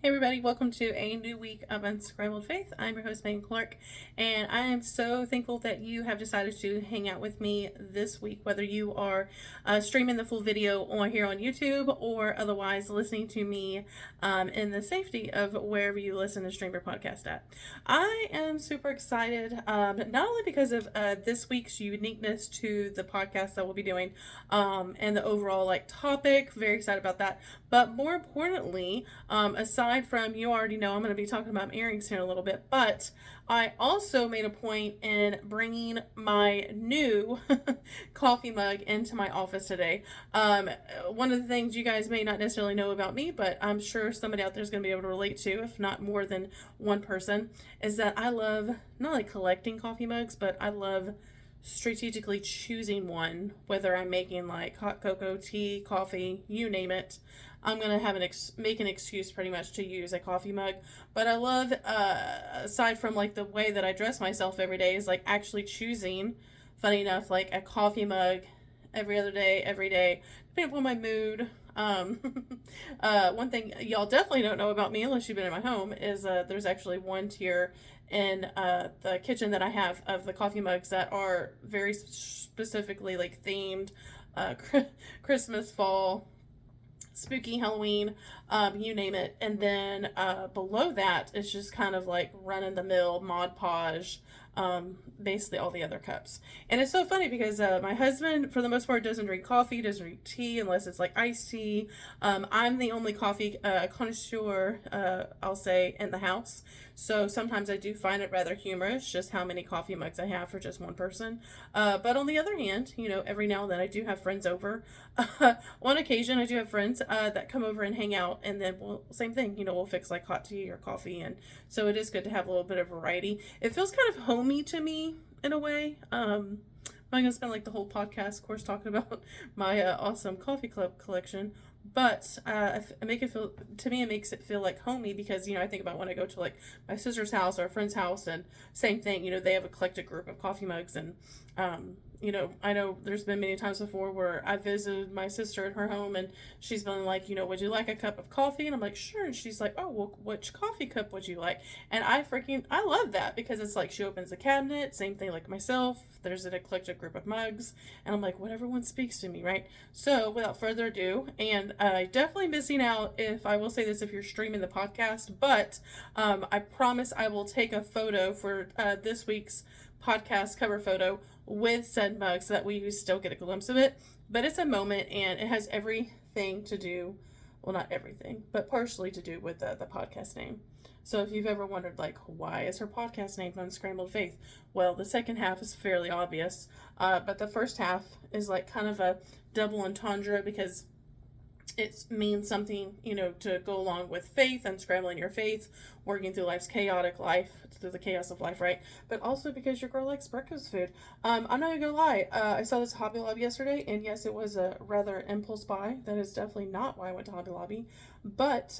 Hey everybody, welcome to a new week of Unscrambled Faith. I'm your host, Megan Clark, and I am so thankful that you have decided to hang out with me this week, whether you are streaming the full video on here on YouTube or otherwise listening to me in the safety of wherever you listen to stream your podcast at. I am super excited, not only because of this week's uniqueness to the podcast that we'll be doing and the overall topic, very excited about that, but more importantly, aside from, you already know I'm going to be talking about earrings here in a little bit, but I also made a point in bringing my new coffee mug into my office today. One of the things you guys may not necessarily know about me, but I'm sure somebody out there is going to be able to relate to, if not more than one person, is that I love not like collecting coffee mugs, but I love strategically choosing one, whether I'm making like hot cocoa, tea, coffee, you name it. I'm gonna have make an excuse pretty much to use a coffee mug. But I love, aside from like the way that I dress myself every day, is like actually choosing, funny enough, like a coffee mug every other day, every day, depending upon my mood. One thing y'all definitely don't know about me unless you've been in my home is there's actually one tier in the kitchen that I have of the coffee mugs that are very specifically like themed Christmas, fall, spooky, Halloween, you name it. And then below that is just kind of like run-in-the-mill Mod Podge, basically all the other cups. And it's so funny because my husband, for the most part, doesn't drink coffee, doesn't drink tea unless it's like iced tea. I'm the only coffee connoisseur, I'll say, in the house. So sometimes I do find it rather humorous just how many coffee mugs I have for just one person. But on the other hand, every now and then I do have friends over. On occasion, I do have friends that come over and hang out, and then same thing, we'll fix like hot tea or coffee. And so it is good to have a little bit of variety. It feels kind of homey to me in a way. I'm going to spend like the whole podcast, of course, talking about my awesome coffee club collection. But it makes it feel like homey because, I think about when I go to like my sister's house or a friend's house, and same thing, they have a collected group of coffee mugs. And, I know there's been many times before where I visited my sister at her home and she's been like, would you like a cup of coffee? And I'm like, sure. And she's like, oh, well, which coffee cup would you like? And I love that because it's like she opens the cabinet, same thing like myself. There's an eclectic group of mugs, and I'm like, whatever one speaks to me, right? So without further ado, and definitely missing out if I will say this if you're streaming the podcast, but I promise I will take a photo for this week's podcast cover photo with said mug so that we still get a glimpse of it. But it's a moment, and it has everything to do, well, not everything, but partially to do with the podcast name. So if you've ever wondered, like, why is her podcast named Unscrambled Faith? Well, the second half is fairly obvious, but the first half is like kind of a double entendre because it means something, to go along with faith, unscrambling your faith, working through life's chaotic life, through the chaos of life, right? But also because your girl likes breakfast food. I'm not gonna lie, I saw this Hobby Lobby yesterday, and yes, it was a rather impulse buy. That is definitely not why I went to Hobby Lobby, but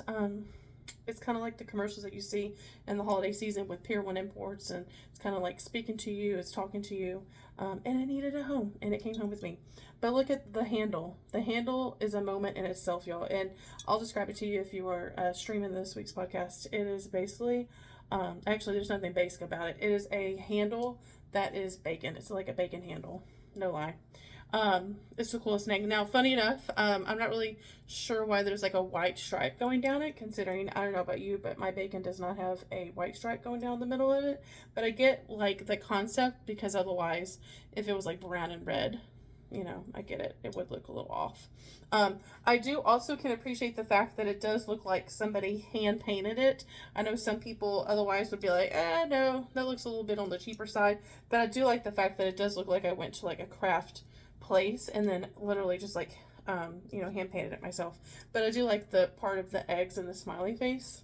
it's kind of like the commercials that you see in the holiday season with Pier 1 Imports, and it's kind of like speaking to you, it's talking to you, and I needed a home, and it came home with me. But look at the handle. The handle is a moment in itself, y'all, and I'll describe it to you if you are streaming this week's podcast. It is basically, actually, there's nothing basic about it. It is a handle that is bacon. It's like a bacon handle, no lie. It's the coolest thing. Now, funny enough, I'm not really sure why there's like a white stripe going down it, considering, I don't know about you, but my bacon does not have a white stripe going down the middle of it. But I get like the concept because otherwise, if it was like brown and red, I get it. It would look a little off. I do also can appreciate the fact that it does look like somebody hand painted it. I know some people otherwise would be like, no, that looks a little bit on the cheaper side. But I do like the fact that it does look like I went to like a craft place and then literally just like, hand painted it myself. But I do like the part of the eggs and the smiley face.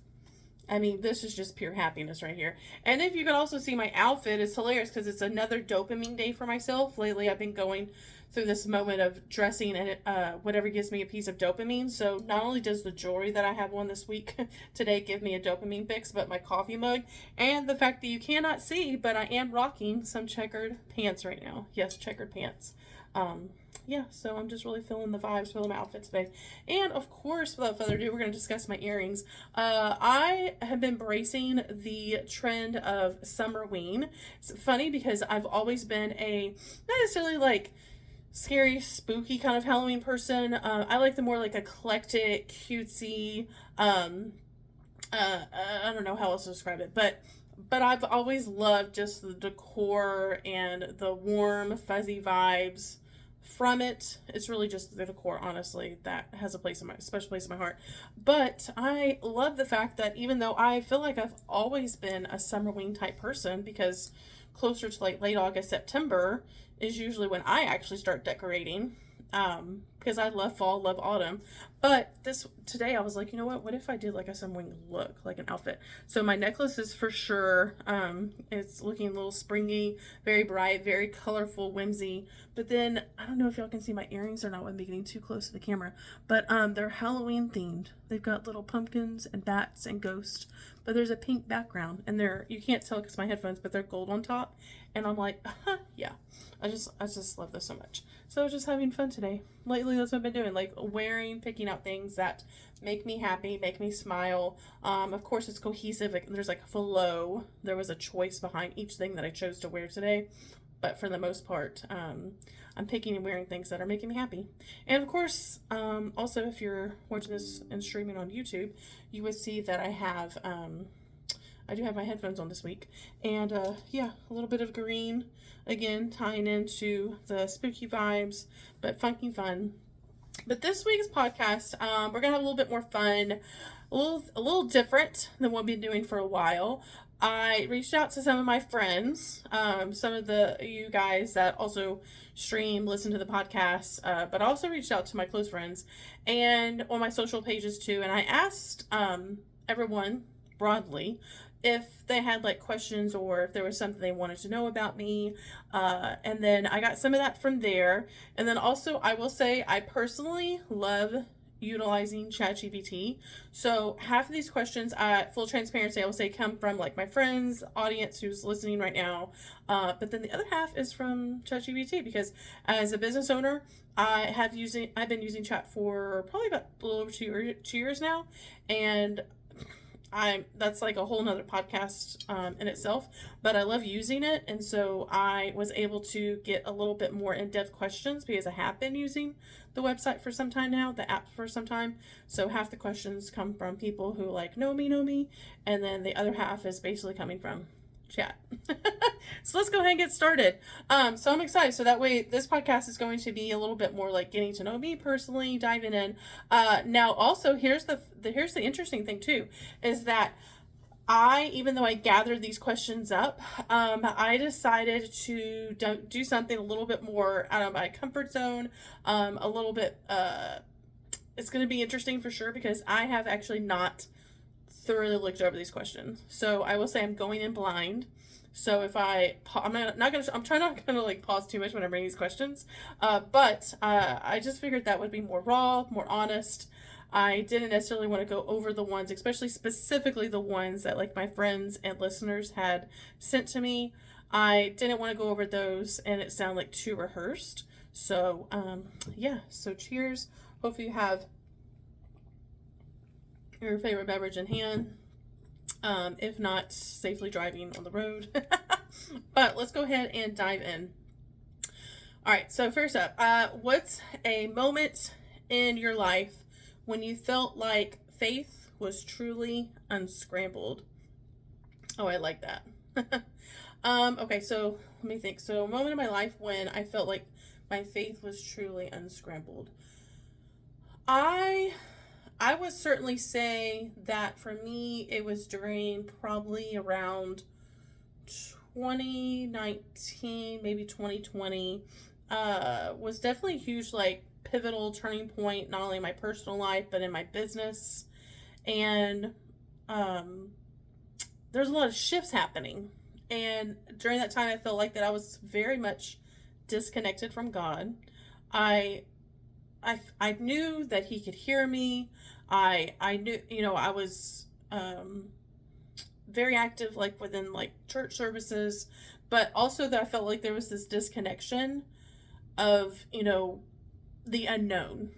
I mean, this is just pure happiness right here. And if you can also see my outfit, it's hilarious because it's another dopamine day for myself. Lately, I've been going through this moment of dressing and whatever gives me a piece of dopamine. So not only does the jewelry that I have on this week today give me a dopamine fix, but my coffee mug and the fact that you cannot see, but I am rocking some checkered pants right now. Yes, checkered pants. Yeah, so I'm just really feeling the vibes, feeling my outfit today. And of course, without further ado, we're going to discuss my earrings. I have been bracing the trend of summer ween. It's funny because I've always been not necessarily like scary, spooky kind of Halloween person. I like the more like eclectic, cutesy, I don't know how else to describe it, but I've always loved just the decor and the warm, fuzzy vibes from it. It's really just the decor, honestly, that has a special place in my heart. But I love the fact that even though I feel like I've always been a summer wing type person, because closer to like late August, September is usually when I actually start decorating. Because I love fall, love autumn. But today I was like, you know what if I did like a summer wing look, like an outfit? So my necklace is for sure, it's looking a little springy, very bright, very colorful, whimsy. But then I don't know if y'all can see my earrings or not when I'm getting too close to the camera, but they're Halloween themed. They've got little pumpkins and bats and ghosts, but there's a pink background, and you can't tell because my headphones, but they're gold on top. And I'm like, yeah, I just love this so much. So I was just having fun today. Lately, that's what I've been doing, like picking out things that make me happy, make me smile. Of course, it's cohesive. There's like a flow. There was a choice behind each thing that I chose to wear today. But for the most part, I'm picking and wearing things that are making me happy. And of course, also, if you're watching this and streaming on YouTube, you would see that I do have my headphones on this week. And yeah, a little bit of green, again, tying into the spooky vibes, but funky fun. But this week's podcast, we're going to have a little bit more fun, a little different than what we've been doing for a while. I reached out to some of my friends, some of you guys that also stream, listen to the podcast, but I also reached out to my close friends and on my social pages too. And I asked everyone broadly if they had like questions or if there was something they wanted to know about me. And then I got some of that from there. And then also I will say I personally love utilizing ChatGPT. So half of these questions, full transparency, I will say come from like my friends, audience who's listening right now. But then the other half is from ChatGPT, because as a business owner, I've been using chat for probably about a little over 2 years now. And that's like a whole nother podcast in itself, but I love using it. And so I was able to get a little bit more in-depth questions because I have been using the website for some time now, the app for some time. So half the questions come from people who like know me, and then the other half is basically coming from chat. So let's go ahead and get started. So I'm excited. So that way this podcast is going to be a little bit more like getting to know me personally, diving in. Now also here's the interesting thing too, is that even though I gathered these questions up, I decided to do something a little bit more out of my comfort zone, a little bit, it's going to be interesting for sure, because I have actually not thoroughly looked over these questions. So I will say I'm going in blind. So if I'm trying not gonna like pause too much when I bring these questions. But I just figured that would be more raw, more honest. I didn't necessarily want to go over the ones, especially specifically the ones that like my friends and listeners had sent to me. I didn't want to go over those and it sounded like too rehearsed. So yeah, so cheers. Hopefully you have your favorite beverage in hand. If not, safely driving on the road. But let's go ahead and dive in. All right, so first up, what's a moment in your life when you felt like faith was truly unscrambled? Oh, I like that. Okay, so let me think. So a moment in my life when I felt like my faith was truly unscrambled. I would certainly say that for me, it was during probably around 2019, maybe 2020, was definitely a huge, like, pivotal turning point, not only in my personal life, but in my business. And there's a lot of shifts happening. And during that time, I felt like that I was very much disconnected from God. I knew that he could hear me. I knew, I was very active, like within like church services, but also that I felt like there was this disconnection of, the unknown,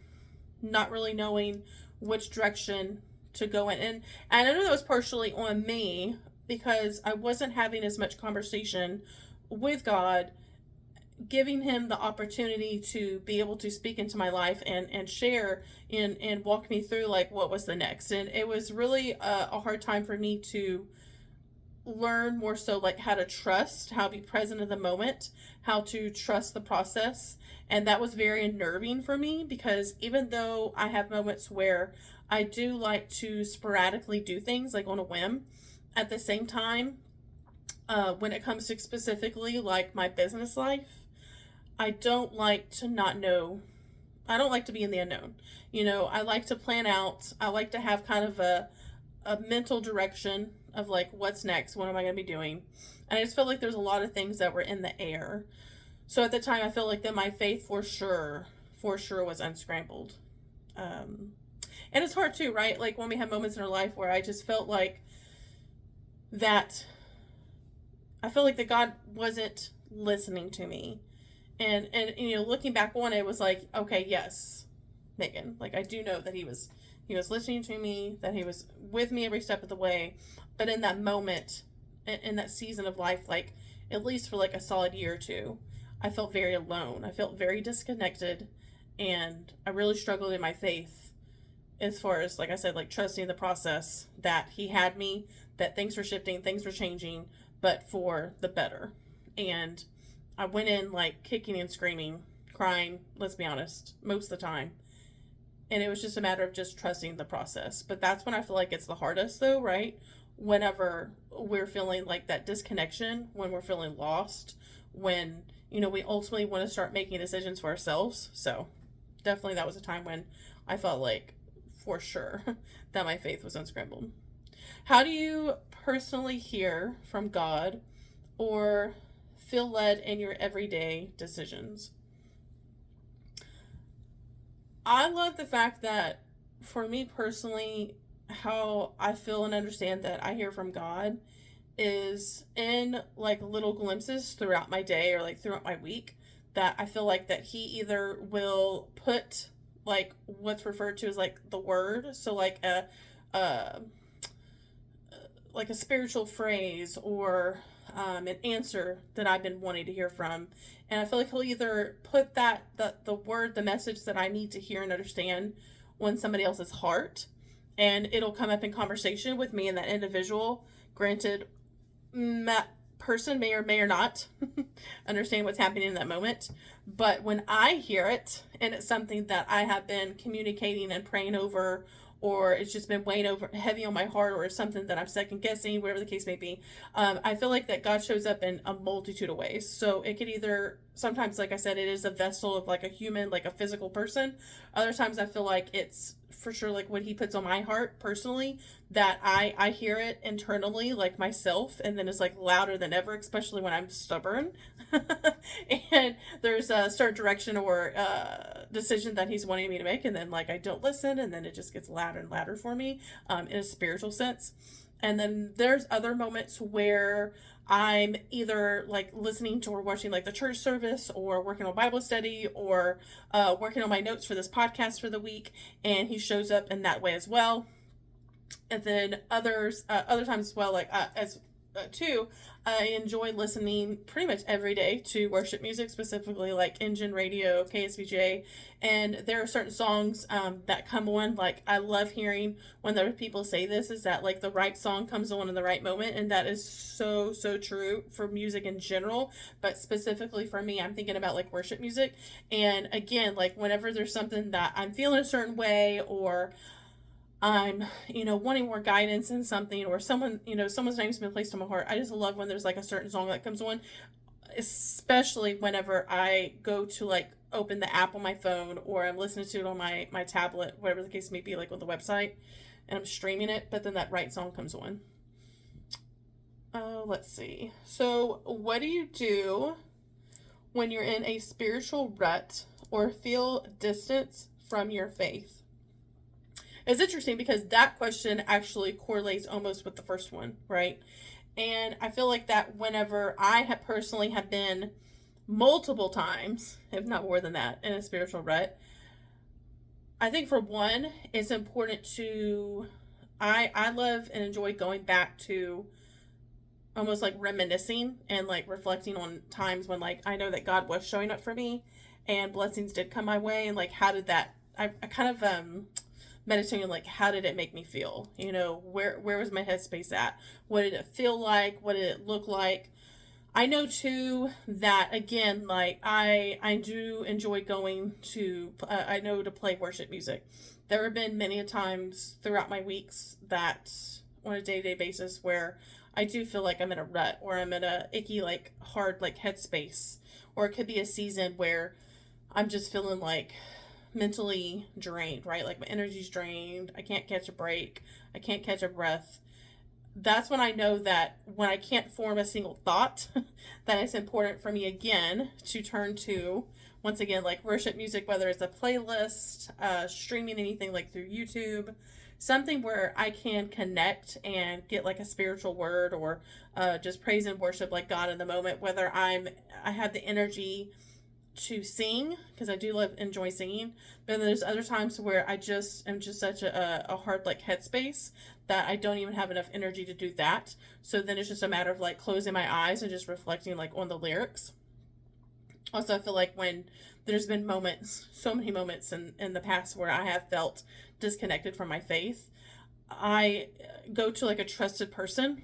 not really knowing which direction to go in. And I know that was partially on me because I wasn't having as much conversation with God, giving him the opportunity to be able to speak into my life and share and walk me through like what was the next. And it was really a hard time for me to learn more so like how to trust, how to be present in the moment, how to trust the process. And that was very unnerving for me because even though I have moments where I do like to sporadically do things like on a whim, at the same time, when it comes to specifically like my business life, I don't like to not know. I don't like to be in the unknown. I like to plan out. I like to have kind of a mental direction of like what's next, what am I going to be doing. And I just felt like there's a lot of things that were in the air. So at the time I felt like that my faith for sure was unscrambled. And it's hard too, right? Like when we have moments in our life where I just felt like that I felt like that God wasn't listening to me. And looking back on it, it was like, okay, yes, Megan, like I do know that he was listening to me, that he was with me every step of the way. But in that moment, in that season of life, like at least for like a solid year or two, I felt very alone. I felt very disconnected, and I really struggled in my faith as far as, like I said, like trusting the process that he had me, that things were shifting, things were changing, but for the better. And I went in like kicking and screaming, crying, let's be honest, most of the time. And it was just a matter of just trusting the process. But that's when I feel like it's the hardest though, right? Whenever we're feeling like that disconnection, when we're feeling lost, when, we ultimately want to start making decisions for ourselves. So definitely that was a time when I felt like for sure that my faith was unscrambled. How do you personally hear from God or feel led in your everyday decisions? I love the fact that for me personally, how I feel and understand that I hear from God is in like little glimpses throughout my day or like throughout my week, that I feel like that he either will put like what's referred to as like the word, so like a spiritual phrase or an answer that I've been wanting to hear from. And I feel like he'll either put the word, the message that I need to hear and understand on somebody else's heart, and it'll come up in conversation with me and that individual. Granted, that person may or may or not understand what's happening in that moment. But when I hear it, and it's something that I have been communicating and praying over, or it's just been weighing over heavy on my heart, or it's something that I'm second guessing, whatever the case may be, I feel like that God shows up in a multitude of ways. So it could either, sometimes, like I said, it is a vessel of like a human, like a physical person. Other times I feel like it's for sure like what he puts on my heart personally, that I hear it internally like myself, and then it's like louder than ever, especially when I'm stubborn and there's a certain direction or decision that he's wanting me to make, and then like I don't listen, and then it just gets louder and louder for me in a spiritual sense. And then there's other moments where I'm either like listening to or watching like the church service, or working on Bible study, or working on my notes for this podcast for the week, and he shows up in that way as well. And then other times as well, like too, I enjoy listening pretty much every day to worship music, specifically like Engine Radio, KSVJ, and there are certain songs that come on. Like I love hearing when other people say this, is that like the right song comes on in the right moment, and that is so true for music in general, but specifically for me, I'm thinking about like worship music. And again, like whenever there's something that I'm feeling a certain way, or I'm, wanting more guidance in something, or someone's name's been placed on my heart, I just love when there's like a certain song that comes on, especially whenever I go to like open the app on my phone, or I'm listening to it on my tablet, whatever the case may be, like on the website, and I'm streaming it, but then that right song comes on. Let's see. So what do you do when you're in a spiritual rut or feel distance from your faith? It's interesting because that question actually correlates almost with the first one, right? And I feel like that whenever I have personally have been multiple times, if not more than that, in a spiritual rut, I think for one, it's important to, I love and enjoy going back to almost like reminiscing and like reflecting on times when like I know that God was showing up for me and blessings did come my way, and like how did that, I kind of meditating on like how did it make me feel, you know, where was my headspace at, what did it feel like, what did it look like. I know too that again, like I do enjoy going to I know to play worship music. There have been many times throughout my weeks that on a day-to-day basis where I do feel like I'm in a rut or I'm in a icky, like hard, like headspace, or it could be a season where I'm just feeling like mentally drained, right? Like my energy's drained. I can't catch a break. I can't catch a breath. That's when I know that when I can't form a single thought, that it's important for me again to turn to, once again, like worship music, whether it's a playlist, streaming anything like through YouTube, something where I can connect and get like a spiritual word, or just praise and worship like God in the moment, whether I have the energy to sing, because I do love enjoy singing, but there's other times where I just am just such a hard like headspace that I don't even have enough energy to do that. So then it's just a matter of like closing my eyes and just reflecting like on the lyrics. Also, I feel like when there's been moments, so many moments in the past where I have felt disconnected from my faith, I go to like a trusted person.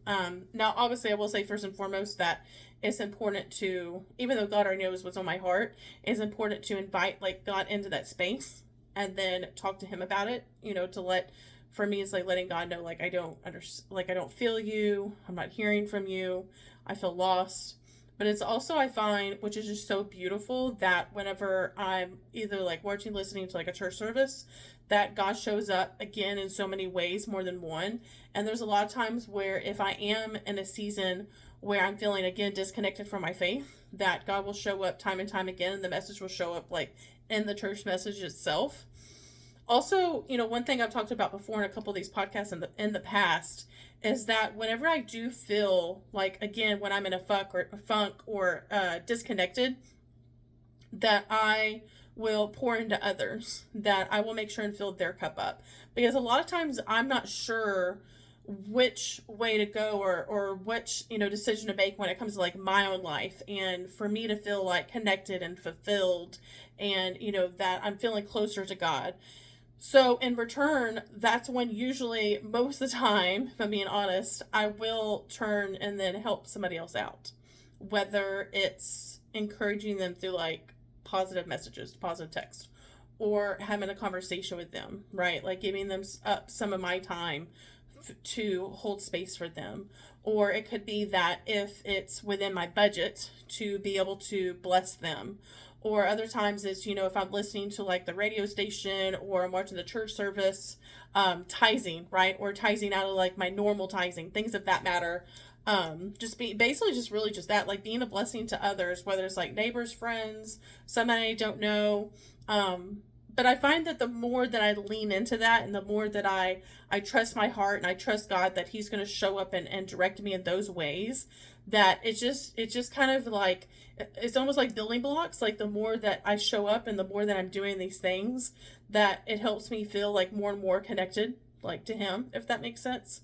Now, obviously, I will say first and foremost that it's important to, even though God already knows what's on my heart, it's important to invite like God into that space and then talk to him about it, you know, to let, for me, it's like letting God know, like, I don't understand, like, I don't feel you. I'm not hearing from you. I feel lost. But it's also, I find, which is just so beautiful, that whenever I'm either like watching, listening to like a church service, that God shows up again in so many ways, more than one. And there's a lot of times where if I am in a season where I'm feeling again disconnected from my faith, that God will show up time and time again, and the message will show up like in the church message itself. Also, you know, one thing I've talked about before in a couple of these podcasts in the past is that whenever I do feel like, again, when I'm in a funk or disconnected, that I will pour into others, that I will make sure and fill their cup up. Because a lot of times I'm not sure which way to go, or which, you know, decision to make when it comes to like my own life, and for me to feel like connected and fulfilled, and, you know, that I'm feeling closer to God. So in return, that's when usually, most of the time, if I'm being honest, I will turn and then help somebody else out. Whether it's encouraging them through like positive messages, positive text, or having a conversation with them, right? Like giving them up some of my time to hold space for them. Or it could be that if it's within my budget, to be able to bless them. Or other times is, you know, if I'm listening to like the radio station or I'm watching the church service, tithing, right? Or tithing out of like my normal tithing, things of that matter. Just be basically just really just that, like being a blessing to others, whether it's like neighbors, friends, somebody I don't know. But I find that the more that I lean into that, and the more that I trust my heart and I trust God that he's going to show up and direct me in those ways, that it's just kind of like, it's almost like building blocks. Like the more that I show up and the more that I'm doing these things, that it helps me feel like more and more connected, like to him, if that makes sense.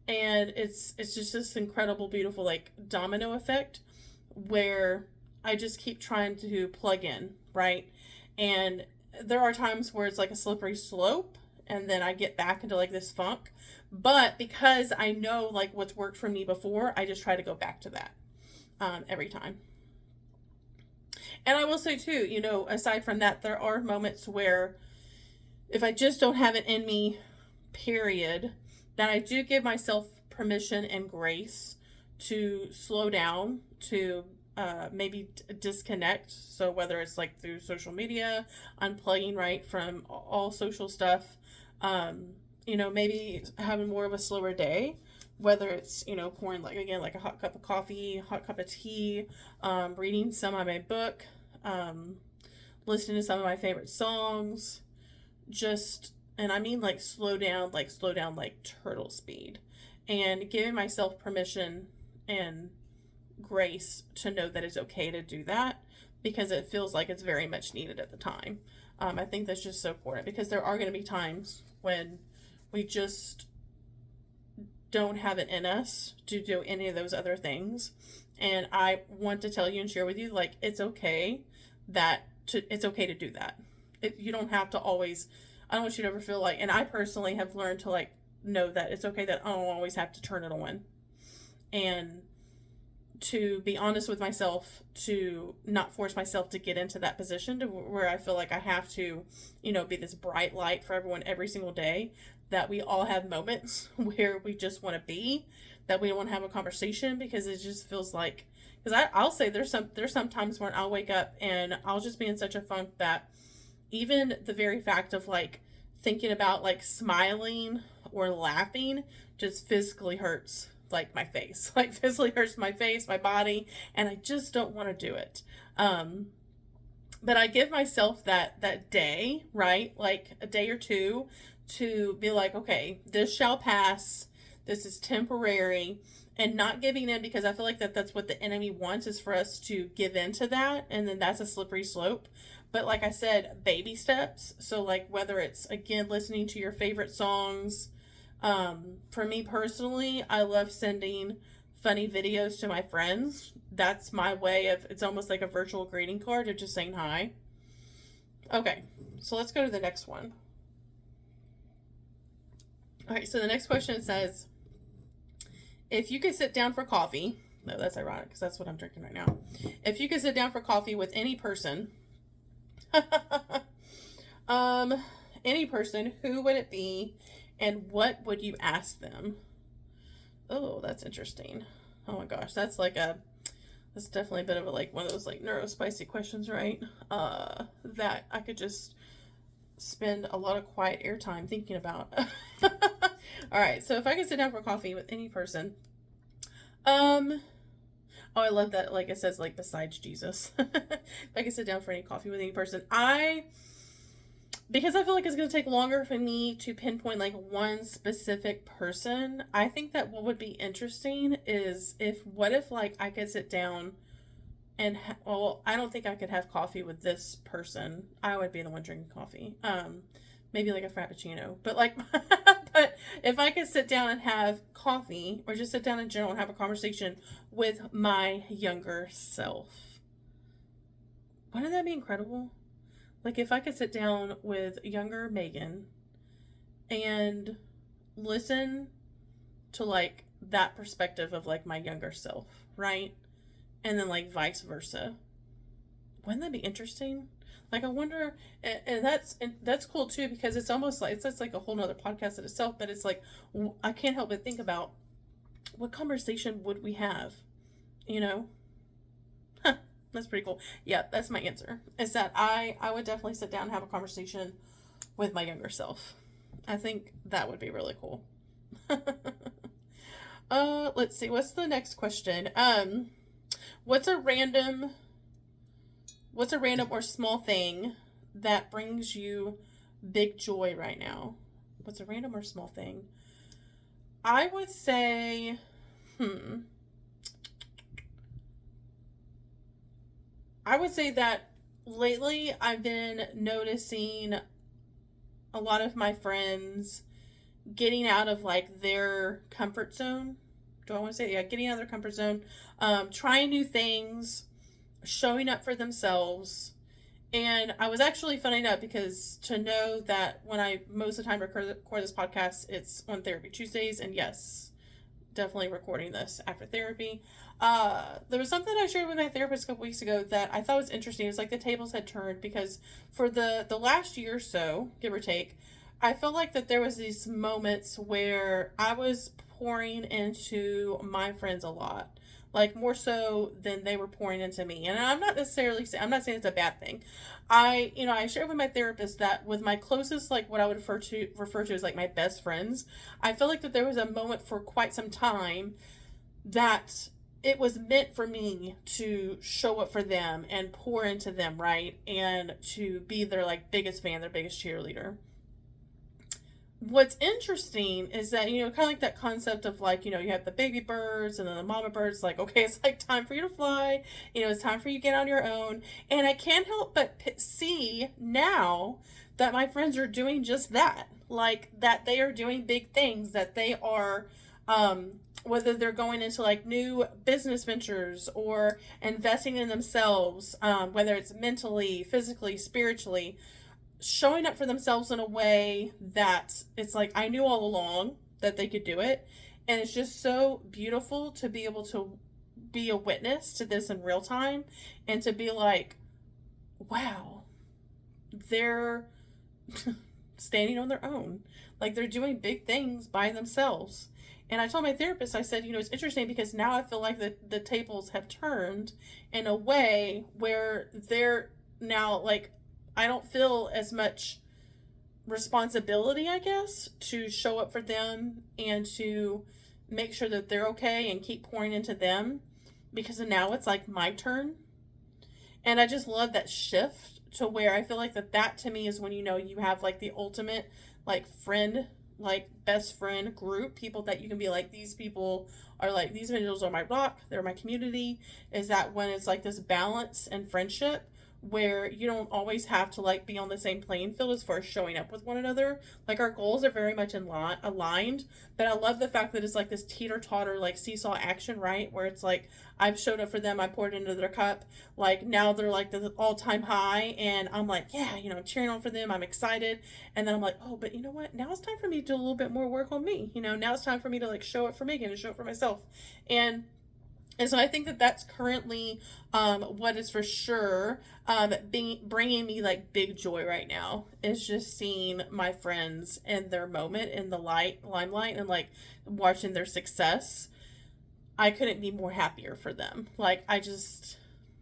And it's just this incredible, beautiful, like domino effect where I just keep trying to plug in, right? And there are times where it's like a slippery slope and then I get back into like this funk. But because I know like what's worked for me before, I just try to go back to that every time. And I will say too, you know, aside from that, there are moments where if I just don't have it in me, period, that I do give myself permission and grace to slow down, to maybe disconnect. So whether it's like through social media, unplugging right from all social stuff, you know, maybe having more of a slower day, whether it's, you know, pouring like, again, like a hot cup of coffee, hot cup of tea, reading some of my book, listening to some of my favorite songs, just, and I mean like slow down like turtle speed, and giving myself permission and grace to know that it's okay to do that, because it feels like it's very much needed at the time. I think that's just so important, because there are going to be times when we just don't have it in us to do any of those other things. And I want to tell you and share with you, like, it's okay it's okay to do that. You don't have to always, I don't want you to ever feel like, and I personally have learned to like know that it's okay that I don't always have to turn it on. And to be honest with myself, to not force myself to get into that position to where I feel like I have to, be this bright light for everyone every single day. That we all have moments where we just want to be, that we don't want to have a conversation, because it just feels like, because I'll say there's some times when I'll wake up and I'll just be in such a funk that even the very fact of like thinking about like smiling or laughing just physically hurts like my face, like physically hurts my face, my body, and I just don't want to do it. But I give myself that day, right? Like a day or two to be like, okay, this shall pass. This is temporary, and not giving in, because I feel like that's what the enemy wants, is for us to give into that. And then that's a slippery slope. But like I said, baby steps. So like whether it's, again, listening to your favorite songs. For me personally, I love sending funny videos to my friends. That's my way of, it's almost like a virtual greeting card of just saying hi. Okay, so let's go to the next one. All right, so the next question says, if you could sit down for coffee, no, that's ironic because that's what I'm drinking right now. If you could sit down for coffee with any person, any person, who would it be and what would you ask them? Oh, that's interesting. Oh my gosh, that's definitely a bit of a, like, one of those like neurospicy questions, right? That I could just spend a lot of quiet airtime thinking about. All right, so if I could sit down for coffee with any person, oh, I love that, like it says, like, besides Jesus. If I could sit down for any coffee with any person, because I feel like it's going to take longer for me to pinpoint like one specific person, I think that what would be interesting is what if like I could sit down and I don't think I could have coffee with this person. I would be the one drinking coffee. Maybe like a frappuccino, but like, but if I could sit down and have coffee, or just sit down in general and have a conversation with my younger self, wouldn't that be incredible? Like if I could sit down with younger Megan and listen to like that perspective of like my younger self, right? And then like vice versa. Wouldn't that be interesting? Like I wonder, and that's cool too, because it's almost like, it's like a whole nother podcast in itself, but it's like, I can't help but think about what conversation would we have, Huh, that's pretty cool. Yeah, that's my answer. Is that I would definitely sit down and have a conversation with my younger self. I think that would be really cool. Let's see. What's the next question? What's a random or small thing that brings you big joy right now? What's a random or small thing? I would say, I would say that lately I've been noticing a lot of my friends getting out of like their comfort zone. Do I want to say, yeah, getting out of their comfort zone, trying new things, showing up for themselves. And I was actually funny enough, because to know that when I most of the time record this podcast, it's on Therapy Tuesdays, and yes, definitely recording this after therapy. There was something I shared with my therapist a couple weeks ago that I thought was interesting. It was like the tables had turned, because for the last year or so, give or take, I felt like that there was these moments where I was pouring into my friends a lot, like more so than they were pouring into me. And I'm not saying it's a bad thing. I shared with my therapist that with my closest, like what I would refer to as like my best friends, I feel like that there was a moment for quite some time that it was meant for me to show up for them and pour into them, right? And to be their like biggest fan, their biggest cheerleader. what's interesting is that, kind of like that concept of like, you have the baby birds and then the mama birds, like, okay, it's like time for you to fly, it's time for you to get on your own. And I can't help but see now that my friends are doing just that. Like, that they are doing big things, that they are, whether they're going into like new business ventures or investing in themselves, whether it's mentally, physically, spiritually, showing up for themselves in a way that it's like I knew all along that they could do it. And it's just so beautiful to be able to be a witness to this in real time and to be like, wow, they're standing on their own. Like, they're doing big things by themselves. And I told my therapist, I said, it's interesting because now I feel like the tables have turned in a way where they're now like, I don't feel as much responsibility, I guess, to show up for them and to make sure that they're okay and keep pouring into them, because now it's like my turn. And I just love that shift to where I feel like that to me is when, you have like the ultimate like friend, like best friend group, people that you can be like, these people are like, these individuals are my rock, they're my community. Is that when it's like this balance and friendship where you don't always have to like be on the same playing field as far as showing up with one another. Like, our goals are very much aligned, but I love the fact that it's like this teeter-totter like seesaw action, right? Where it's like, I've showed up for them, I poured into their cup, like now they're like the all-time high, and I'm like, yeah, I'm cheering on for them, I'm excited. And then I'm like, oh, but you know what, now it's time for me to do a little bit more work on me. Now it's time for me to like show up for Megan and show up for myself. And so I think that that's currently what is for sure bringing me like big joy right now, is just seeing my friends in their moment in the limelight and like watching their success. I couldn't be more happier for them. Like,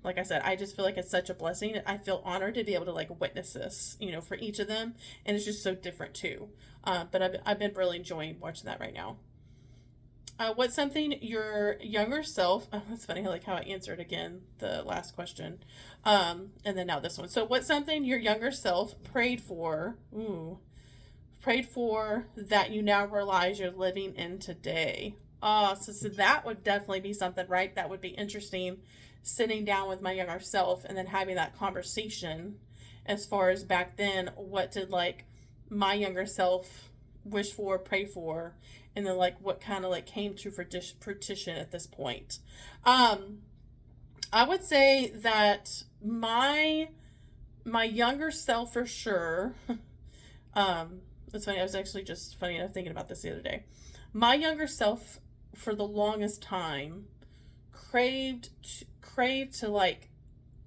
like I said, I just feel like it's such a blessing. I feel honored to be able to like witness this, for each of them. And it's just so different too. But I've been really enjoying watching that right now. What's something your younger self, oh, that's funny, I like how I answered again the last question. And then now this one. So what's something your younger self prayed for that you now realize you're living in today? So that would definitely be something, right? That would be interesting, sitting down with my younger self and then having that conversation as far as back then, what did like my younger self wish for, pray for, and then like what kind of like came to fruition at this point. I would say that my younger self for sure. It's funny, I was actually just funny enough thinking about this the other day. My younger self for the longest time craved to like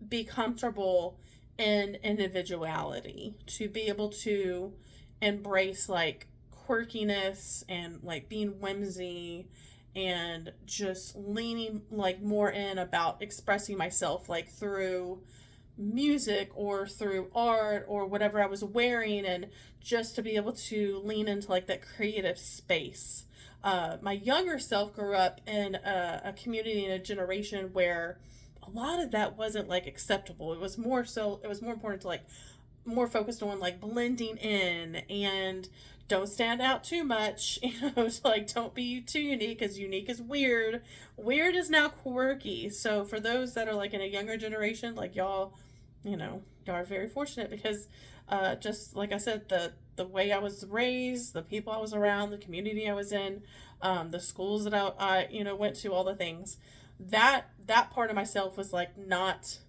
be comfortable in individuality, to be able to embrace like quirkiness and like being whimsy and just leaning like more in about expressing myself like through music or through art or whatever I was wearing, and just to be able to lean into like that creative space. My younger self grew up in a community and a generation where a lot of that wasn't like acceptable. It was more important to like more focused on like blending in and don't stand out too much, it's like don't be too unique, because unique is weird. Weird is now quirky. So for those that are like in a younger generation, like y'all are very fortunate, because just like I said, the way I was raised, the people I was around, the community I was in, the schools that I went to, all the things, that part of myself was like not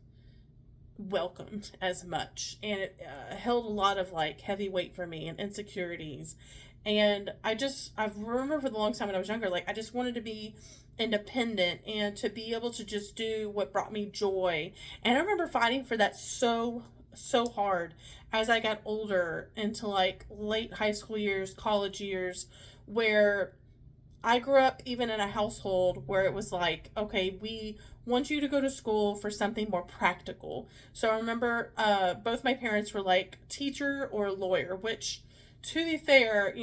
welcomed as much, and it held a lot of like heavy weight for me and insecurities. And I remember for the long time when I was younger, like I just wanted to be independent and to be able to just do what brought me joy. And I remember fighting for that so hard as I got older, into like late high school years, college years, where I grew up even in a household where it was like, okay, we want you to go to school for something more practical. So I remember both my parents were like teacher or lawyer, which, to be fair,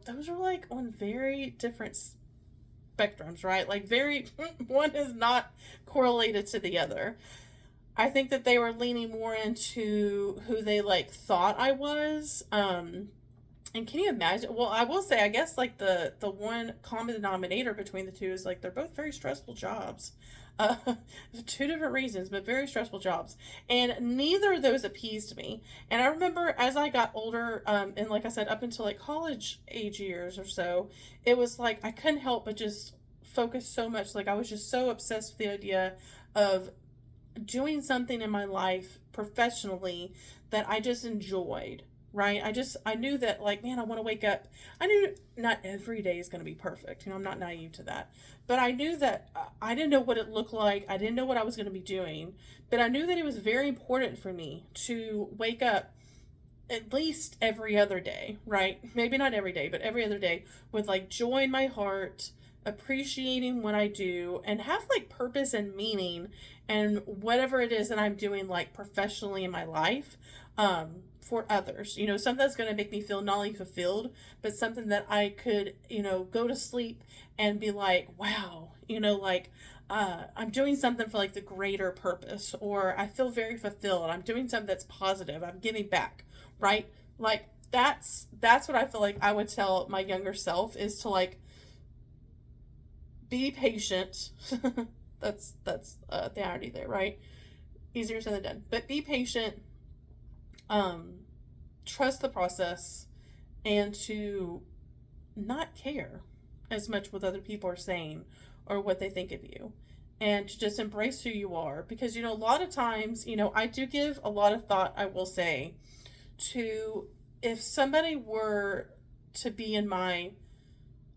those are like on very different spectrums, right? Like one is not correlated to the other. I think that they were leaning more into who they like thought I was. And can you imagine? Well, I will say, I guess like the one common denominator between the two is like they're both very stressful jobs. Uh, for two different reasons, but very stressful jobs. And neither of those appeased me. And I remember as I got older, and like I said, up until like college age years or so, it was like I couldn't help but just focus so much. Like I was just so obsessed with the idea of doing something in my life professionally that I just enjoyed, right? I knew that, like, man, I want to wake up. I knew not every day is going to be perfect. I'm not naive to that. But I knew that I didn't know what it looked like. I didn't know what I was going to be doing. But I knew that it was very important for me to wake up at least every other day, right? Maybe not every day, but every other day with like joy in my heart, appreciating what I do, and have like purpose and meaning and whatever it is that I'm doing, like professionally in my life, for others. Something that's going to make me feel not only fulfilled, but something that I could, go to sleep and be like, wow, like, I'm doing something for like the greater purpose, or I feel very fulfilled. I'm doing something that's positive. I'm giving back, right? Like that's what I feel like I would tell my younger self, is to like be patient. that's the irony there, right? Easier said than done. But be patient, trust the process, and to not care as much what other people are saying or what they think of you, and to just embrace who you are. Because a lot of times, I do give a lot of thought, I will say, to if somebody were to be in my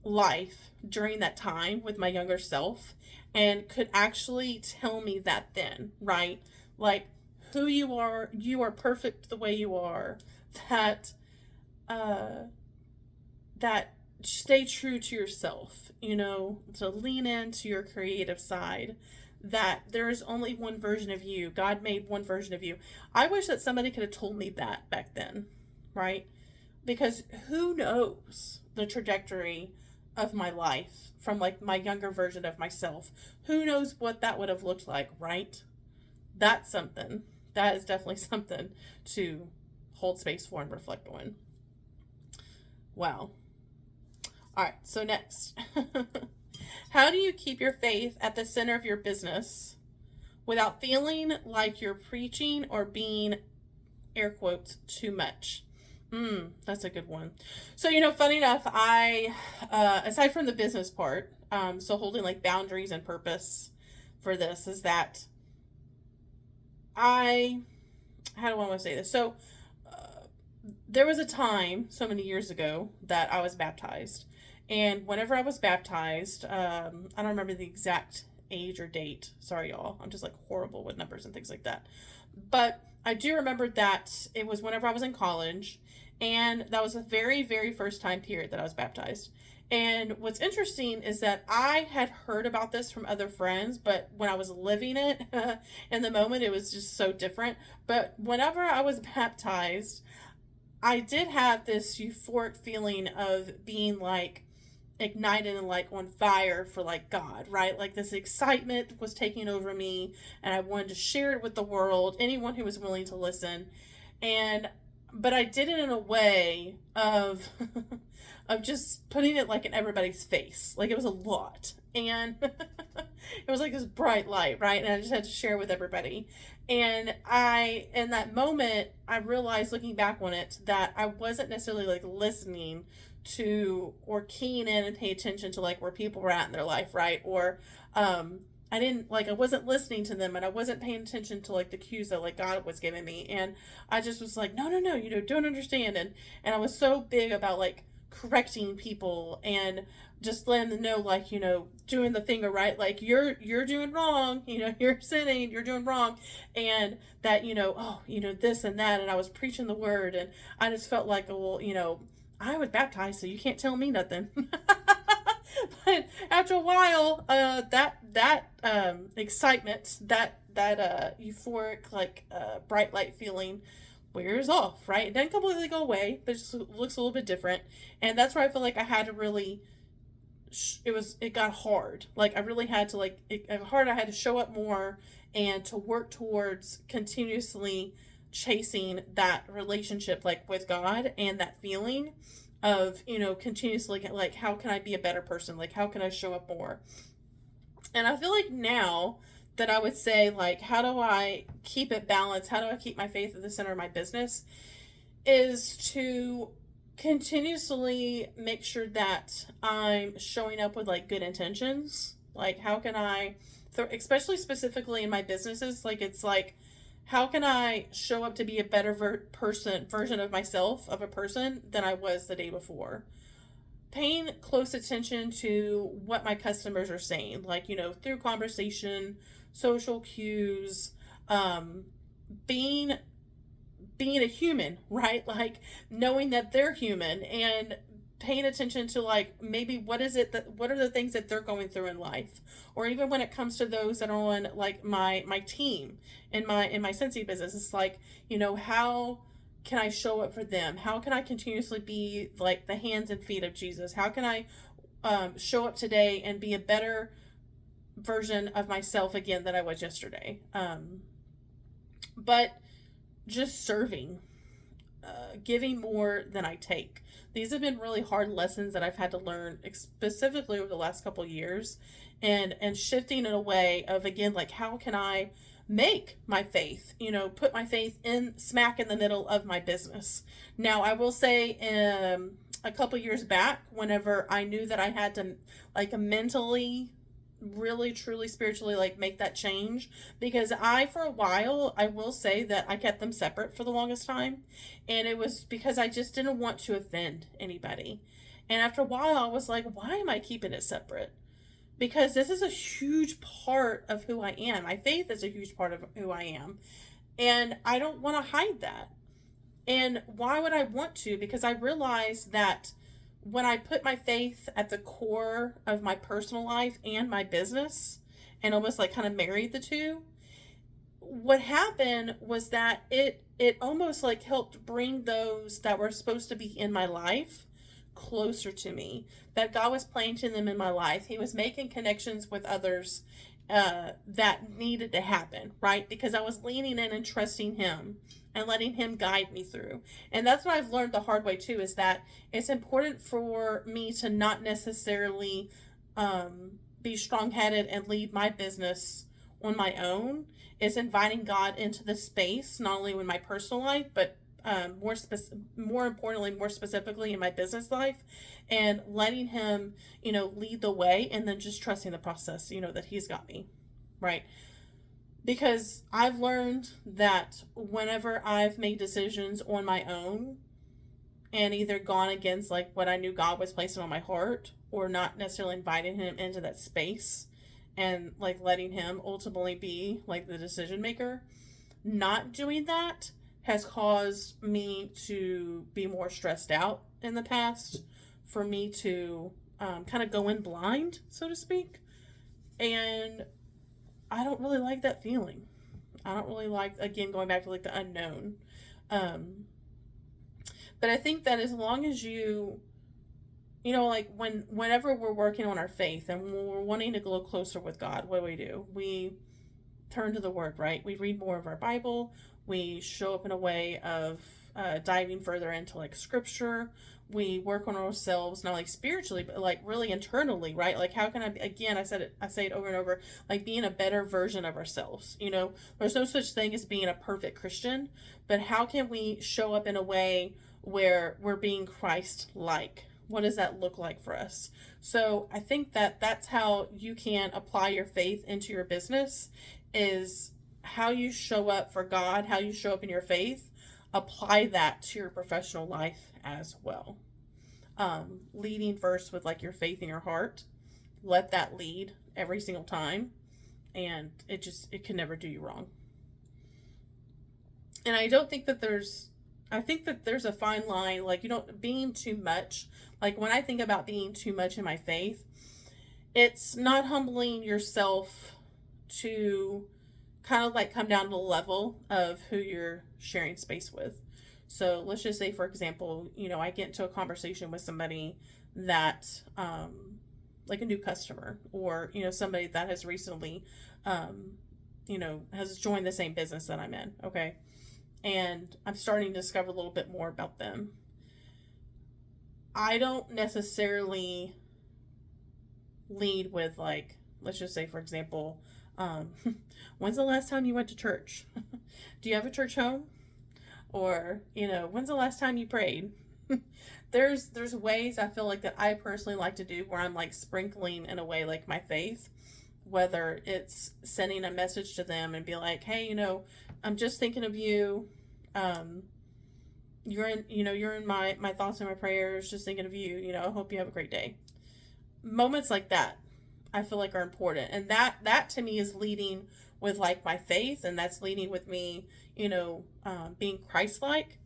life during that time with my younger self and could actually tell me that then, right? Like, who you are perfect the way you are, that that stay true to yourself, to lean into your creative side, that there is only one version of you. God made one version of you. I wish that somebody could have told me that back then, right? Because who knows the trajectory of my life from like my younger version of myself? Who knows what that would have looked like, right? That's something. That is definitely something to hold space for and reflect on. Wow. All right, so next. How do you keep your faith at the center of your business without feeling like you're preaching or being, air quotes, too much? That's a good one. So, funny enough, I, aside from the business part, so holding like boundaries and purpose for this, is that how do I want to say this? So, there was a time so many years ago that I was baptized. And whenever I was baptized, I don't remember the exact age or date. Sorry, y'all. I'm just like horrible with numbers and things like that. But I do remember that it was whenever I was in college. And that was the very, very first time period that I was baptized. And what's interesting is that I had heard about this from other friends, but when I was living it in the moment, it was just so different. But whenever I was baptized, I did have this euphoric feeling of being like ignited and like on fire for like God, right? Like this excitement was taking over me, and I wanted to share it with the world, anyone who was willing to listen. But I did it in a way of of just putting it like in everybody's face. Like it was a lot. And it was like this bright light, right? And I just had to share with everybody. And in that moment, I realized looking back on it that I wasn't necessarily like listening to or keying in and pay attention to like where people were at in their life, right? Or, I wasn't listening to them, and I wasn't paying attention to like the cues that like God was giving me. And I just was like, no, don't understand. And I was so big about like correcting people and just letting them know, like, doing the finger, right? Like you're doing wrong, you're sinning, you're doing wrong. And that, this and that. And I was preaching the word, and I just felt like, well, I was baptized, so you can't tell me nothing. But after a while, that excitement, that euphoric, like, bright light feeling wears off, right? It doesn't completely go away, but it just looks a little bit different. And that's where I feel like I had to really, it got hard. Like, I really had to, like, it got hard. I had to show up more and to work towards continuously chasing that relationship, like, with God, and that feeling. of, continuously like, how can I be a better person? Like, how can I show up more? And I feel like now that I would say, like, how do I keep it balanced? How do I keep my faith at the center of my business? Is to continuously make sure that I'm showing up with like good intentions. Like, how can I, especially specifically in my businesses, like, it's like, how can I show up to be a better version of myself, of a person, than I was the day before? Paying close attention to what my customers are saying, like, through conversation, social cues, um, being being a human, right? Like, knowing that they're human and paying attention to, like, maybe what are the things that they're going through in life, or even when it comes to those that are on like my team in my Scentsy business. It's like, how can I show up for them? How can I continuously be like the hands and feet of Jesus? How can I show up today and be a better version of myself again than I was yesterday? But just serving, giving more than I take. These have been really hard lessons that I've had to learn specifically over the last couple of years, and shifting in a way of, again, like, how can I make my faith, put my faith in smack in the middle of my business. Now, I will say, a couple years back, whenever I knew that I had to, like, mentally, really truly spiritually, like, make that change, because for a while, I will say that I kept them separate for the longest time, and it was because I just didn't want to offend anybody. And after a while, I was like, why am I keeping it separate? Because this is a huge part of who I am. My faith is a huge part of who I am, and I don't want to hide that. And why would I want to? Because I realized that when I put my faith at the core of my personal life and my business, and almost like kind of married the two, what happened was that it almost like helped bring those that were supposed to be in my life closer to me. That God was planting them in my life. He was making connections with others that needed to happen, right? Because I was leaning in and trusting Him and letting Him guide me through. And that's what I've learned the hard way too, is that it's important for me to not necessarily be strong-headed and lead my business on my own. Is inviting God into the space, not only in my personal life, but more importantly, more specifically in my business life, and letting Him, lead the way, and then just trusting the process, that He's got me, right? Because I've learned that whenever I've made decisions on my own and either gone against like what I knew God was placing on my heart, or not necessarily inviting Him into that space and like letting Him ultimately be like the decision maker, not doing that has caused me to be more stressed out in the past, for me to kind of go in blind, so to speak. And I don't really like that feeling. I don't really like, again, going back to like the unknown. But I think that as long as like whenever we're working on our faith and we're wanting to go closer with God, what do? We turn to the Word, right? We read more of our Bible. We show up in a way of diving further into like Scripture. We work on ourselves, not like spiritually, but like really internally, right? Like, how can I say it over and over, like being a better version of ourselves. There's no such thing as being a perfect Christian, but how can we show up in a way where we're being Christ-like? What does that look like for us? So I think that that's how you can apply your faith into your business, is how you show up for God, how you show up in your faith. Apply that to your professional life as well. Leading first with like your faith in your heart. Let that lead every single time, and it can never do you wrong. And I think that there's a fine line, like, being too much. Like, when I think about being too much in my faith, it's not humbling yourself to kind of like come down to the level of who you're sharing space with. So let's just say, for example, I get into a conversation with somebody that, like a new customer, or, somebody that has recently, has joined the same business that I'm in. Okay. And I'm starting to discover a little bit more about them. I don't necessarily lead with, like, let's just say, for example, um, when's the last time you went to church? Do you have a church home? Or, when's the last time you prayed? There's ways I feel like that I personally like to do where I'm like sprinkling in a way like my faith, whether it's sending a message to them and be like, hey, I'm just thinking of you. Um, you're in my thoughts and my prayers, just thinking of you, I hope you have a great day. Moments like that I feel like are important. And that to me is leading with like my faith, and that's leading with me, being Christ-like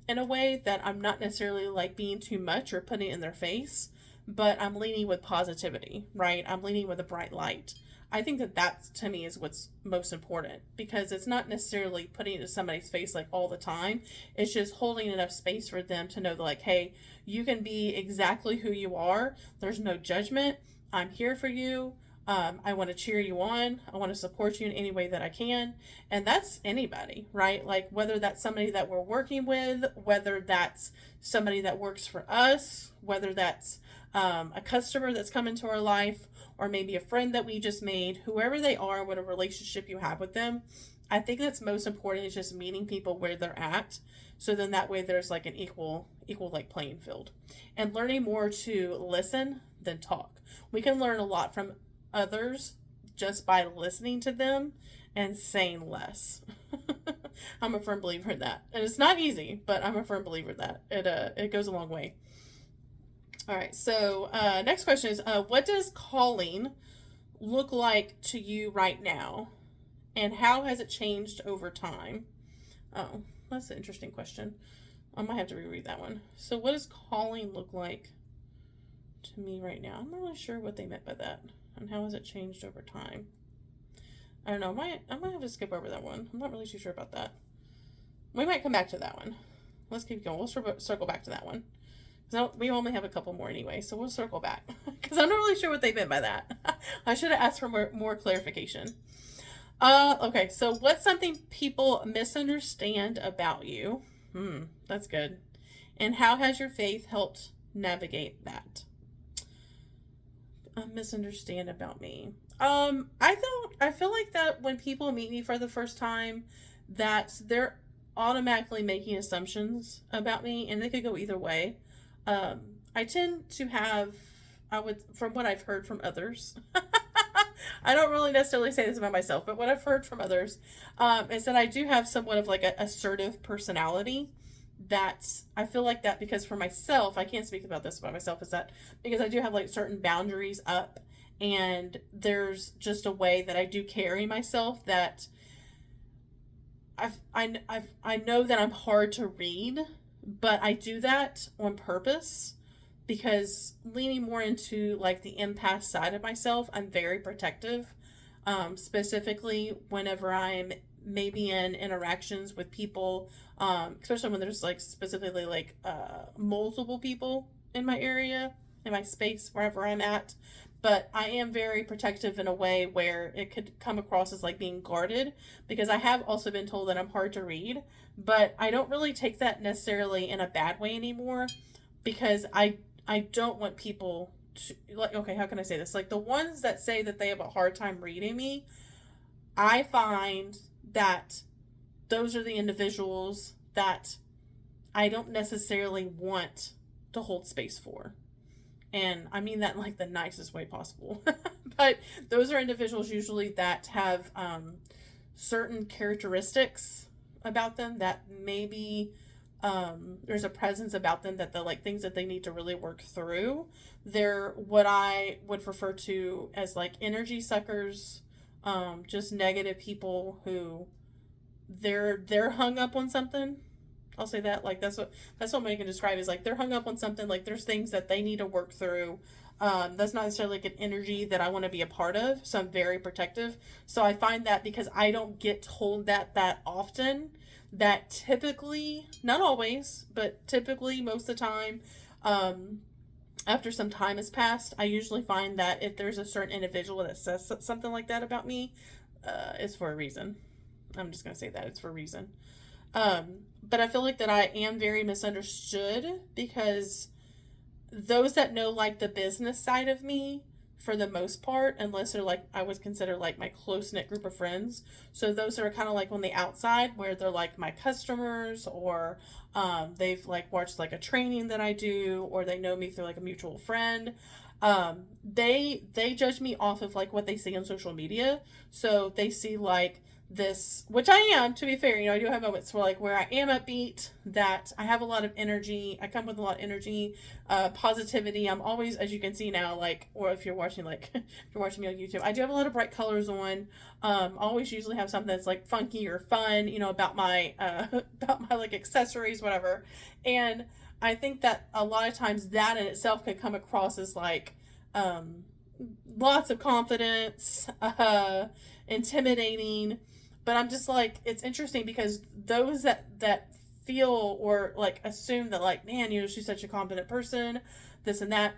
in a way that I'm not necessarily like being too much or putting it in their face, but I'm leading with positivity, right? I'm leading with a bright light. I think that to me is what's most important, because it's not necessarily putting it in somebody's face like all the time. It's just holding enough space for them to know that, like, hey, you can be exactly who you are. There's no judgment. I'm here for you. I want to cheer you on. I want to support you in any way that I can. And that's anybody, right? Like, whether that's somebody that we're working with, whether that's somebody that works for us, whether that's a customer that's come into our life, or maybe a friend that we just made, whoever they are, what a relationship you have with them. I think that's most important, is just meeting people where they're at. So then that way there's like an equal like playing field, and learning more to listen than talk. We can learn a lot from others just by listening to them and saying less. I'm a firm believer in that. And it's not easy, but I'm a firm believer in that. It goes a long way. All right, so next question is, what does calling look like to you right now? And how has it changed over time? Oh, that's an interesting question. I might have to reread that one. So what does calling look like to me right now? I'm not really sure what they meant by that. And how has it changed over time? I don't know. I might have to skip over that one. I'm not really too sure about that. We might come back to that one. Let's keep going. We'll circle back to that one. We only have a couple more anyway, so we'll circle back. Because I'm not really sure what they meant by that. I should have asked for more clarification. Okay, so what's something people misunderstand about you? That's good. And how has your faith helped navigate that? Misunderstand about me. I feel like that when people meet me for the first time, that they're automatically making assumptions about me, and they could go either way. I tend to have, from what I've heard from others, I don't really necessarily say this about myself, but what I've heard from others, is that I do have somewhat of like an assertive personality. That I feel like that, because for myself, I can't speak about this about myself, is that because I do have like certain boundaries up, and there's just a way that I do carry myself that I know that I'm hard to read, but I do that on purpose, because leaning more into like the empath side of myself, I'm very protective, specifically whenever I'm maybe in interactions with people, especially when there's like specifically like multiple people in my area, in my space, wherever I'm at. But I am very protective in a way where it could come across as like being guarded, because I have also been told that I'm hard to read, but I don't really take that necessarily in a bad way anymore, because I don't want people to, like, okay, how can I say this? Like, the ones that say that they have a hard time reading me, I find that those are the individuals that I don't necessarily want to hold space for. And I mean that in like the nicest way possible. But those are individuals usually that have certain characteristics about them that maybe there's a presence about them that the like things that they need to really work through. They're what I would refer to as like energy suckers, just negative people who they're hung up on something. I'll say that, like, that's what I can describe, is like they're hung up on something, like there's things that they need to work through. That's not necessarily like an energy that I want to be a part of, so I'm very protective. So I find that because I don't get told that often, that typically, not always, but typically most of the time, after some time has passed, I usually find that if there's a certain individual that says something like that about me, it's for a reason. I'm just going to say that it's for a reason. But I feel like that I am very misunderstood, because those that know like the business side of me, for the most part, unless they're like, I would consider like my close knit group of friends. So those are kind of like on the outside, where they're like my customers, or they've like watched like a training that I do, or they know me through like a mutual friend. They judge me off of like what they see on social media. So they see like this, which I am, to be fair, I do have moments where like where I am upbeat, that I have a lot of energy. I come with a lot of energy, positivity. I'm always, as you can see now, like, or if you're watching like if you're watching me on YouTube, I do have a lot of bright colors on. Always usually have something that's like funky or fun, about my about my like accessories, whatever. And I think that a lot of times that in itself could come across as like um lots of confidence, intimidating. But I'm just like, it's interesting because those that feel or like assume that like, man, she's such a confident person, this and that.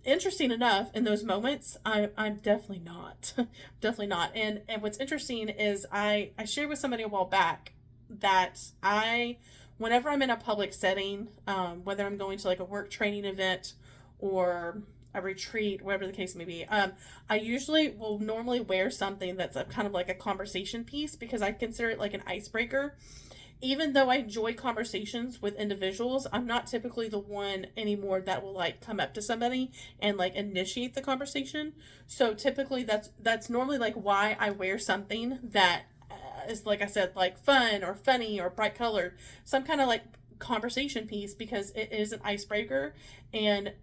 Interesting enough, in those moments, I'm definitely not, definitely not. And what's interesting is I shared with somebody a while back that whenever I'm in a public setting, whether I'm going to like a work training event or a retreat, whatever the case may be, I usually will normally wear something that's a kind of like a conversation piece, because I consider it like an icebreaker. Even though I enjoy conversations with individuals, I'm not typically the one anymore that will like come up to somebody and like initiate the conversation. So typically that's normally like why I wear something that is, like I said, like fun or funny or bright colored, some kind of like conversation piece, because it is an icebreaker. And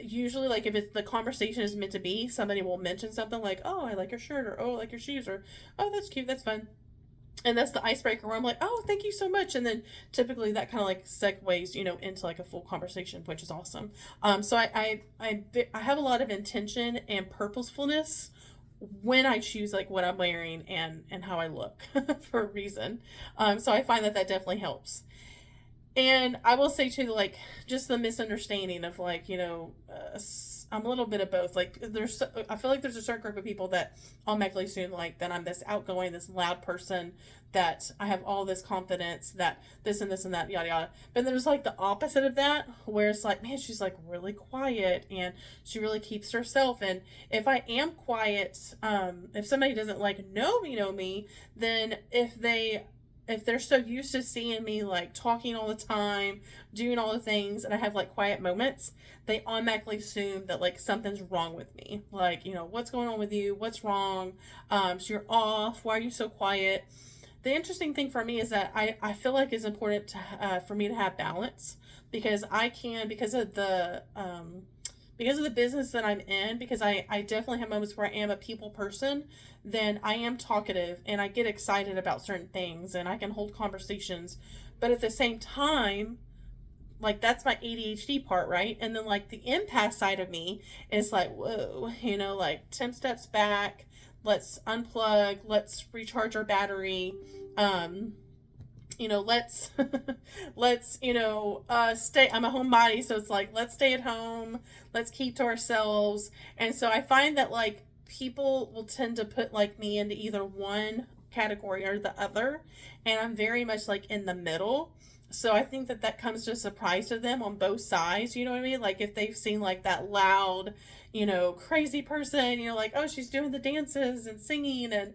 usually, like, if it's the conversation is meant to be, somebody will mention something like, oh, I like your shirt, or oh, I like your shoes, or oh, that's cute, that's fun. And that's the icebreaker where I'm like, oh, thank you so much. And then typically that kind of like segues, into like a full conversation, which is awesome. So I have a lot of intention and purposefulness when I choose like what I'm wearing and how I look for a reason. So I find that definitely helps. And I will say too, like, just the misunderstanding of like, I'm a little bit of both. Like, I feel like there's a certain group of people that automatically assume like that I'm this outgoing, this loud person, that I have all this confidence, that this and this and that, yada yada. But there's like the opposite of that, where it's like, man, she's like really quiet and she really keeps herself. And if I am quiet, if somebody doesn't like know me, then if they're so used to seeing me like talking all the time, doing all the things, and I have like quiet moments, they automatically assume that like something's wrong with me. Like, what's going on with you? What's wrong? So you're off. Why are you so quiet? The interesting thing for me is that I feel like it's important to for me to have balance, because because of the business that I'm in, because I definitely have moments where I am a people person, then I am talkative and I get excited about certain things and I can hold conversations. But at the same time, like, that's my ADHD part, right? And then like the empath side of me is like, whoa, like 10 steps back, let's unplug, let's recharge our battery. Let's stay. I'm a homebody, so it's like, let's stay at home, let's keep to ourselves. And so I find that like people will tend to put like me into either one category or the other, and I'm very much like in the middle. So I think that comes to a surprise to them on both sides. You know what I mean? Like, if they've seen like that loud, crazy person, like, oh, she's doing the dances and singing and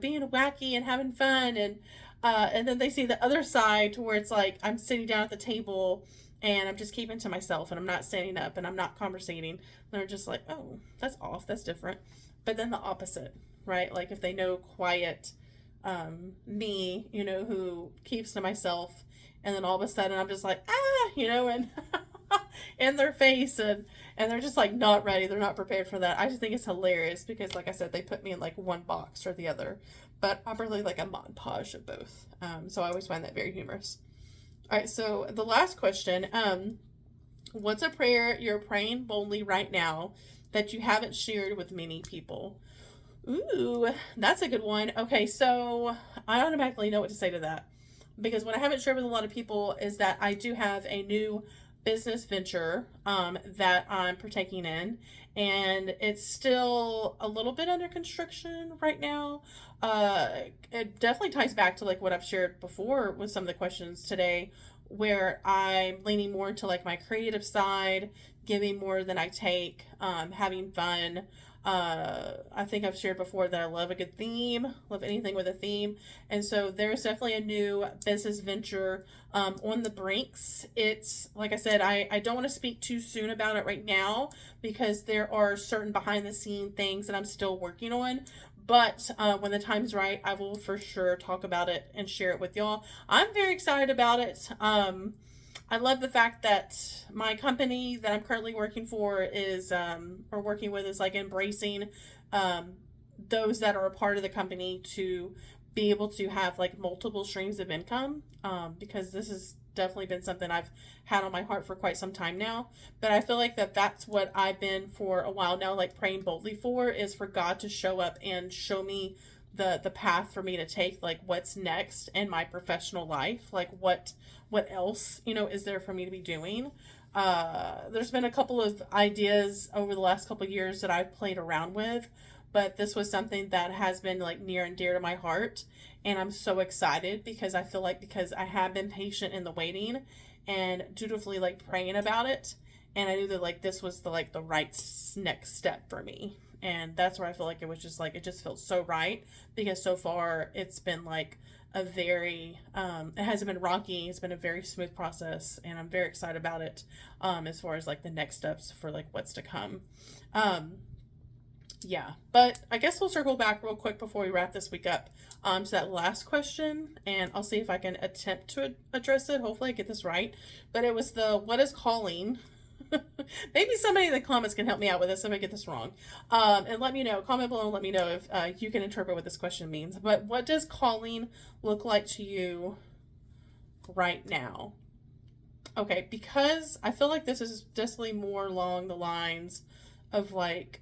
being wacky and having fun, and then they see the other side, to where it's like I'm sitting down at the table and I'm just keeping to myself and I'm not standing up and I'm not conversating. They're just like, oh, that's off, that's different. But then the opposite, right? Like, if they know quiet me, who keeps to myself, and then all of a sudden I'm just like, and in their face, and they're just like not ready, they're not prepared for that. I just think it's hilarious, because like I said, they put me in like one box or the other, but I'm really like a montage of both. So I always find that very humorous. All right, so the last question, what's a prayer you're praying boldly right now that you haven't shared with many people? Ooh, that's a good one. Okay, so I automatically know what to say to that, because what I haven't shared with a lot of people is that I do have a new business venture that I'm partaking in, and it's still a little bit under construction right now. It definitely ties back to like what I've shared before with some of the questions today, where I'm leaning more into like my creative side, giving more than I take, having fun. I think I've shared before that I love a good theme, love anything with a theme. And so there's definitely a new business venture on the brinks. It's, like I said, I don't want to speak too soon about it right now because there are certain behind the scene things that I'm still working on. But when the time's right, I will for sure talk about it and share it with y'all. I'm very excited about it. I love the fact that my company that I'm currently working for is, or working with, is like embracing those that are a part of the company to be able to have like multiple streams of income, because this has definitely been something I've had on my heart for quite some time now. But I feel like that's what I've been for a while now, like praying boldly for, is for God to show up and show me the path for me to take, like what's next in my professional life, like what else, is there for me to be doing. There's been a couple of ideas over the last couple of years that I've played around with, but this was something that has been like near and dear to my heart. And I'm so excited because I feel like, because I have been patient in the waiting and dutifully like praying about it. And I knew that like this was the right next step for me. And that's where I feel like it was just like, it just felt so right, because so far it's been like a very, it hasn't been rocky. It's been a very smooth process, and I'm very excited about it. As far as like the next steps for like what's to come. Yeah, but I guess we'll circle back real quick before we wrap this week up, to that last question, and I'll see if I can attempt to address it. Hopefully I get this right. But it was what is calling? Maybe somebody in the comments can help me out with this if I get this wrong. And let me know, comment below and let me know if you can interpret what this question means. But what does calling look like to you right now? Okay, because I feel like this is definitely more along the lines of like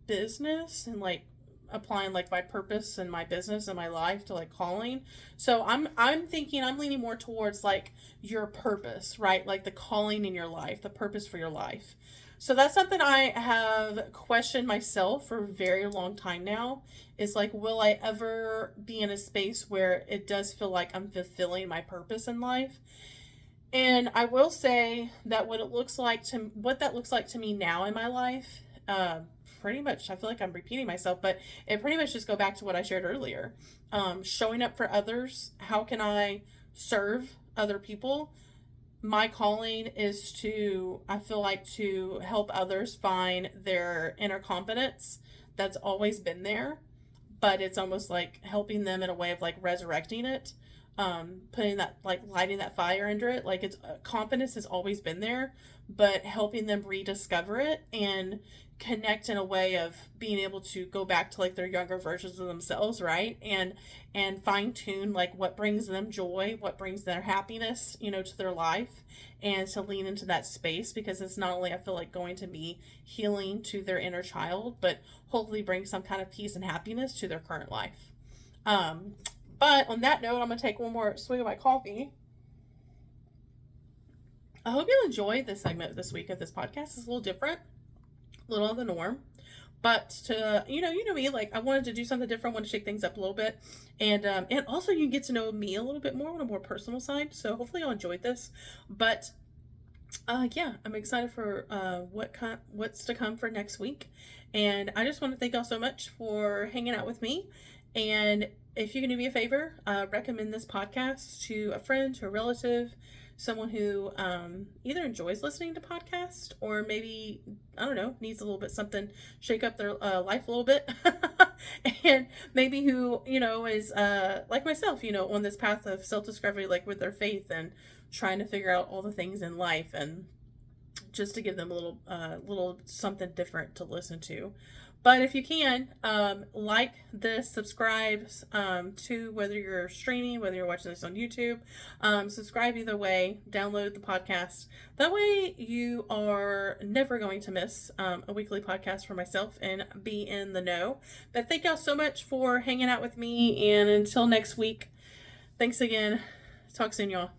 business and like applying like my purpose and my business and my life to like calling. So I'm thinking, I'm leaning more towards like your purpose, right? Like the calling in your life, the purpose for your life. So that's something I have questioned myself for a very long time now, is like, will I ever be in a space where it does feel like I'm fulfilling my purpose in life? And I will say that what that looks like to me now in my life, pretty much, I feel like I'm repeating myself, but it pretty much just go back to what I shared earlier. Showing up for others. How can I serve other people? My calling is I feel like, to help others find their inner competence that's always been there, but it's almost like helping them in a way of like resurrecting it. Putting that, like lighting that fire under it. Like, it's competence has always been there, but helping them rediscover it and connect in a way of being able to go back to like their younger versions of themselves, right? And fine tune like what brings them joy, what brings their happiness, to their life, and to lean into that space, because it's not only, I feel like, going to be healing to their inner child, but hopefully bring some kind of peace and happiness to their current life. But on that note, I'm going to take one more swig of my coffee. I hope you'll enjoy this segment this week of this podcast. It's a little different, a little on the norm. But to, you know me, like, I wanted to do something different, want to shake things up a little bit. And also you get to know me a little bit more on a more personal side. So hopefully you'll enjoy this. But yeah, I'm excited for what's to come for next week. And I just want to thank y'all so much for hanging out with me. And if you can do me a favor, recommend this podcast to a friend, to a relative, someone who either enjoys listening to podcasts, or maybe, I don't know, needs a little bit something, shake up their life a little bit. And maybe who, is like myself, on this path of self-discovery, like with their faith and trying to figure out all the things in life, and just to give them a little something different to listen to. But if you can, like this, subscribe to, whether you're streaming, whether you're watching this on YouTube, subscribe either way, download the podcast. That way you are never going to miss a weekly podcast for myself and be in the know. But thank y'all so much for hanging out with me, and until next week, thanks again. Talk soon, y'all.